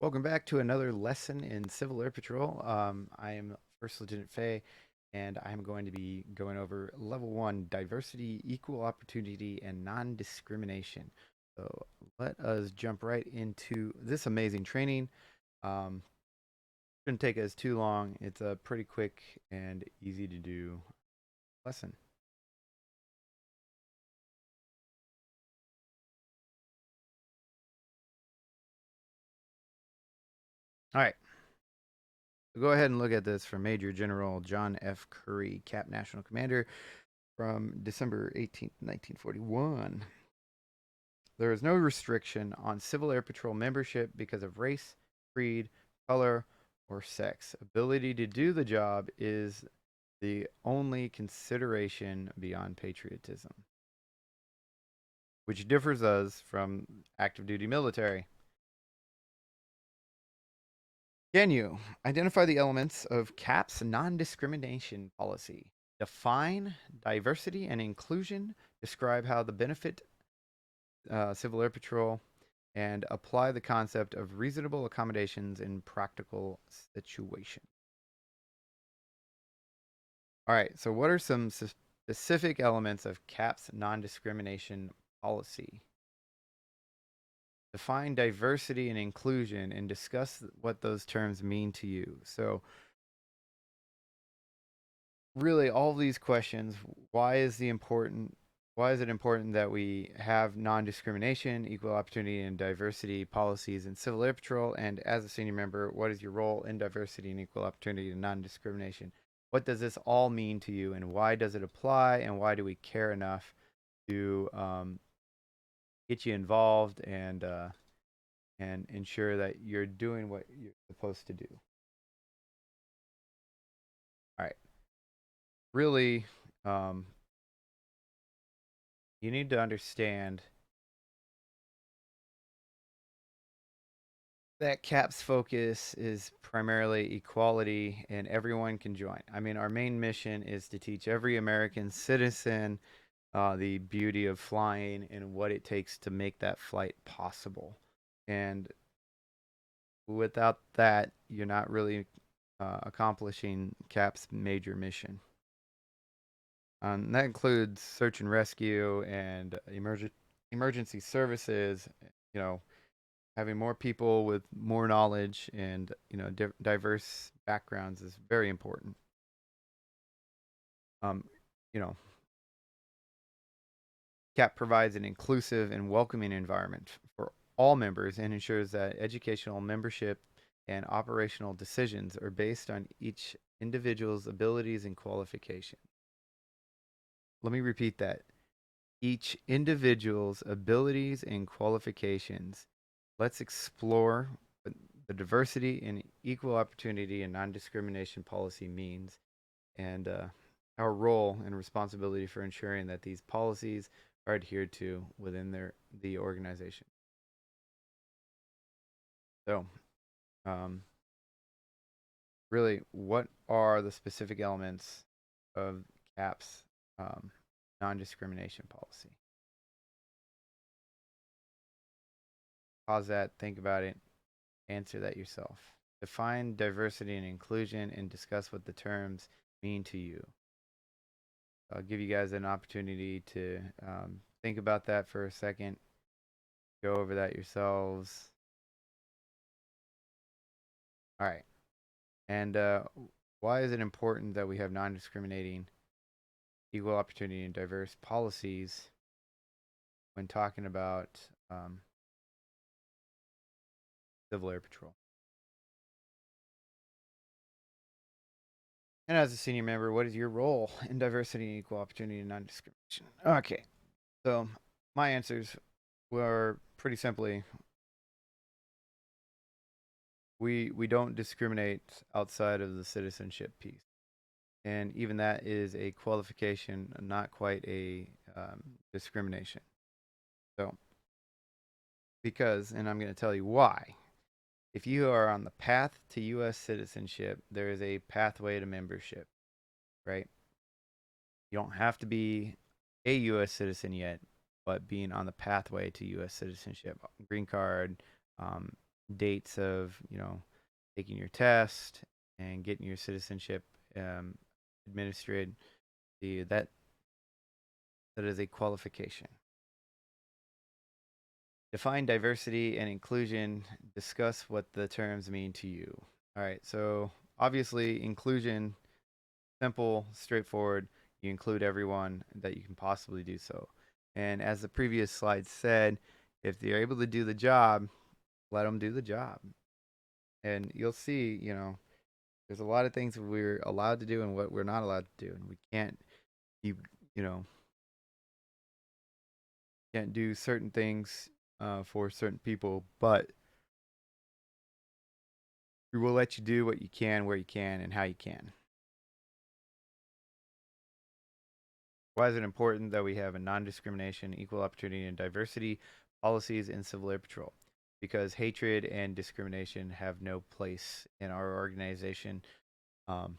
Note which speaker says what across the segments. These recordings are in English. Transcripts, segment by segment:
Speaker 1: Welcome back to another lesson in Civil Air Patrol. I am First Lieutenant Faye, and I'm going to be going over Level 1 Diversity, Equal Opportunity, and Non-Discrimination. So let us jump right into this amazing training. Um, Shouldn't take us too long. It's a pretty quick and easy to do lesson. All right, so go ahead and look at this from Major General John F. Curry, CAP National Commander from December 18th, 1941. There is no restriction on Civil Air Patrol membership because of race, creed, color, or sex. Ability to do the job is the only consideration beyond patriotism, which differs us from active duty military. Can you identify the elements of CAP's non discrimination policy? Define diversity and inclusion. Describe how the benefit Civil Air Patrol and apply the concept of reasonable accommodations in practical situations. All right, so what are some specific elements of CAP's non discrimination policy? Define diversity and inclusion and discuss what those terms mean to you. So, really, all these questions, why is the important why is it important that we have non-discrimination, equal opportunity, and diversity policies in Civil Air Patrol? And as a senior member, what is your role in diversity and equal opportunity and non-discrimination? What does this all mean to you, and why does it apply? And why do we care enough to get you involved and ensure that you're doing what you're supposed to do? All right, really, um, you need to understand that CAP's focus is primarily equality and everyone can join. I mean, our main mission is to teach every American citizen the beauty of flying and what it takes to make that flight possible. And without that, you're not really accomplishing CAP's major mission. That includes search and rescue and emergency services, you know, having more people with more knowledge and diverse backgrounds is very important. Um, you know, CAP provides an inclusive and welcoming environment for all members and ensures that educational membership and operational decisions are based on each individual's abilities and qualifications. Let me repeat that. Each individual's abilities and qualifications. Let's explore what the diversity and equal opportunity and non-discrimination policy means and our role and responsibility for ensuring that these policies are adhered to within the organization. So, um, really, what are the specific elements of CAP's non-discrimination policy? Pause that, think about it, answer that yourself. Define diversity and inclusion and discuss what the terms mean to you. I'll give you guys an opportunity to think about that for a second. Go over that yourselves. All right. And why is it important that we have non discriminating, equal opportunity, and diverse policies when talking about Civil Air Patrol? And as a senior member, what is your role in diversity and equal opportunity and non discrimination? Okay. So my answers were pretty simply we don't discriminate outside of the citizenship piece. And even that is a qualification, not quite a discrimination. So, because, and I'm going to tell you why. If you are on the path to U.S. citizenship, there is a pathway to membership, right? You don't have to be a U.S. citizen yet, but being on the pathway to U.S. citizenship, green card, um, dates of, taking your test and getting your citizenship administered. That is a qualification. Define diversity and inclusion. Discuss what the terms mean to you. All right, so obviously, inclusion, simple, straightforward. You include everyone that you can possibly do so. And as the previous slide said, if they're able to do the job, let them do the job. And you'll see, there's a lot of things that we're allowed to do and what we're not allowed to do. And we can't, you, you know, can't do certain things for certain people, but we will let you do what you can, where you can, and how you can. Why is it important that we have a non-discrimination, equal opportunity, and diversity policies in Civil Air Patrol? Because hatred and discrimination have no place in our organization. Um,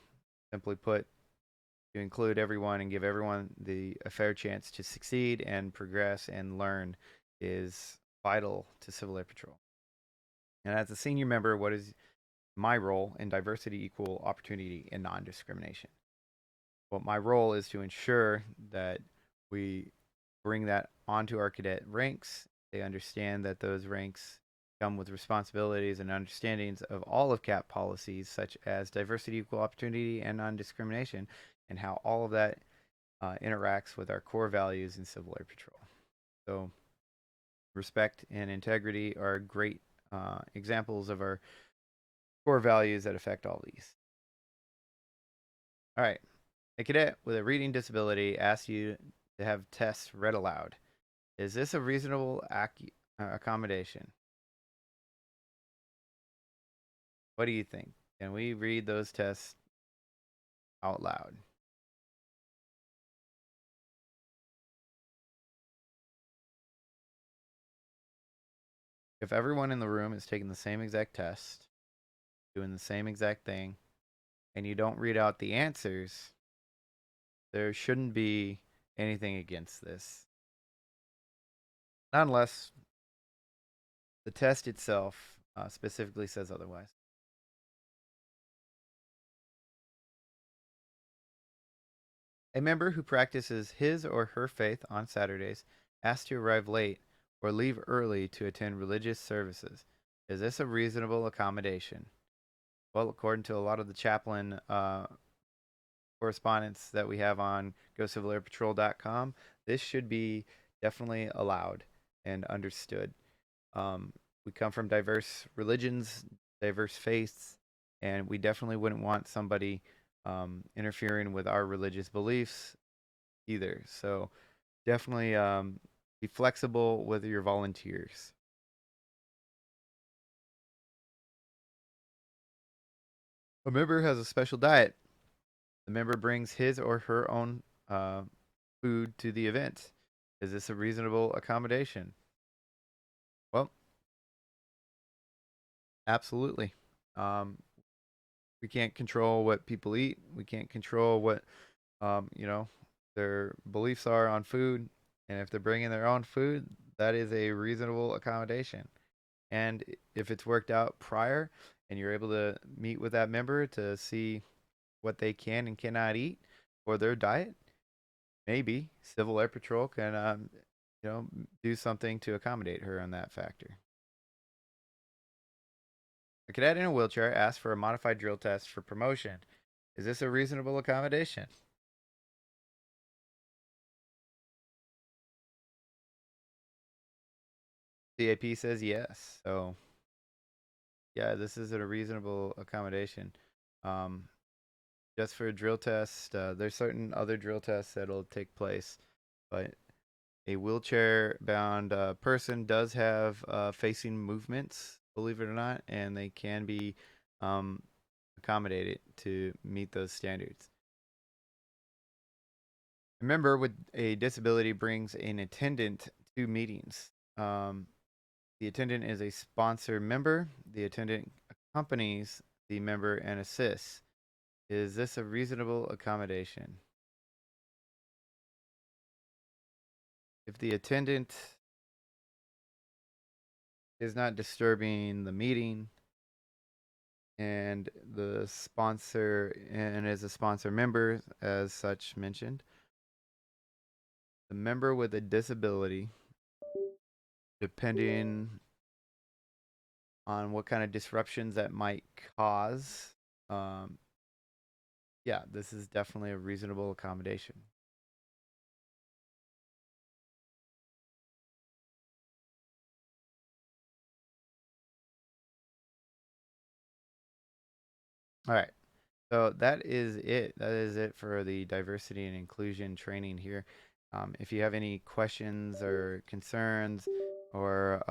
Speaker 1: Simply put, to include everyone and give everyone a fair chance to succeed and progress and learn is vital to Civil Air Patrol. And as a senior member, what is my role in diversity, equal opportunity, and non-discrimination? Well, my role is to ensure that we bring that onto our cadet ranks. They understand that those ranks come with responsibilities and understandings of all of CAP policies, such as diversity, equal opportunity, and non-discrimination, and how all of that interacts with our core values in Civil Air Patrol. So, respect and integrity are great examples of our core values that affect all these. All right. A cadet with a reading disability asks you to have tests read aloud. Is this a reasonable accommodation? What do you think? Can we read those tests out loud? If everyone in the room is taking the same exact test, doing the same exact thing, and you don't read out the answers, there shouldn't be anything against this. Not unless the test itself specifically says otherwise. A member who practices his or her faith on Saturdays asked to arrive late or leave early to attend religious services. Is this a reasonable accommodation? Well, according to a lot of the chaplain correspondence that we have on GoCivilAirPatrol.com, this should be definitely allowed and understood. We come from diverse religions, diverse faiths, and we definitely wouldn't want somebody interfering with our religious beliefs either. So definitely be flexible with your volunteers. A member has a special diet. The member brings his or her own food to the event. Is this a reasonable accommodation? Well, absolutely. Um, we can't control what people eat. We can't control what their beliefs are on food. And if they're bringing their own food, that is a reasonable accommodation. And if it's worked out prior and you're able to meet with that member to see what they can and cannot eat for their diet, maybe Civil Air Patrol can, do something to accommodate her on that factor. A cadet in a wheelchair asked for a modified drill test for promotion. Is this a reasonable accommodation? CAP says yes. So, yeah, this is a reasonable accommodation. Um, just for a drill test, there's certain other drill tests that'll take place, but a wheelchair bound person does have facing movements, believe it or not, and they can be um, accommodated to meet those standards. A member with a disability brings an attendant to meetings. The attendant is a sponsor member. The attendant accompanies the member and assists. Is this a reasonable accommodation? If the attendant is not disturbing the meeting, and the sponsor and is a sponsor member as such mentioned. The member with a disability, depending on what kind of disruptions that might cause, um, yeah, this is definitely a reasonable accommodation. All right. So that is it. That is it for the diversity and inclusion training here. If you have any questions or concerns or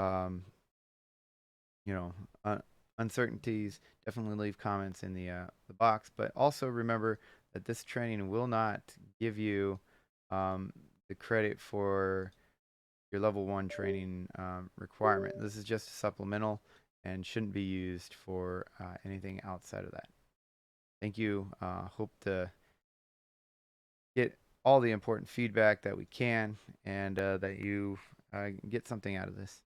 Speaker 1: you know uncertainties, definitely leave comments in the box. But also remember that this training will not give you the credit for your level 1 training requirement. This is just supplemental and shouldn't be used for anything outside of that. Thank you. Hope to get all the important feedback that we can and that you get something out of this.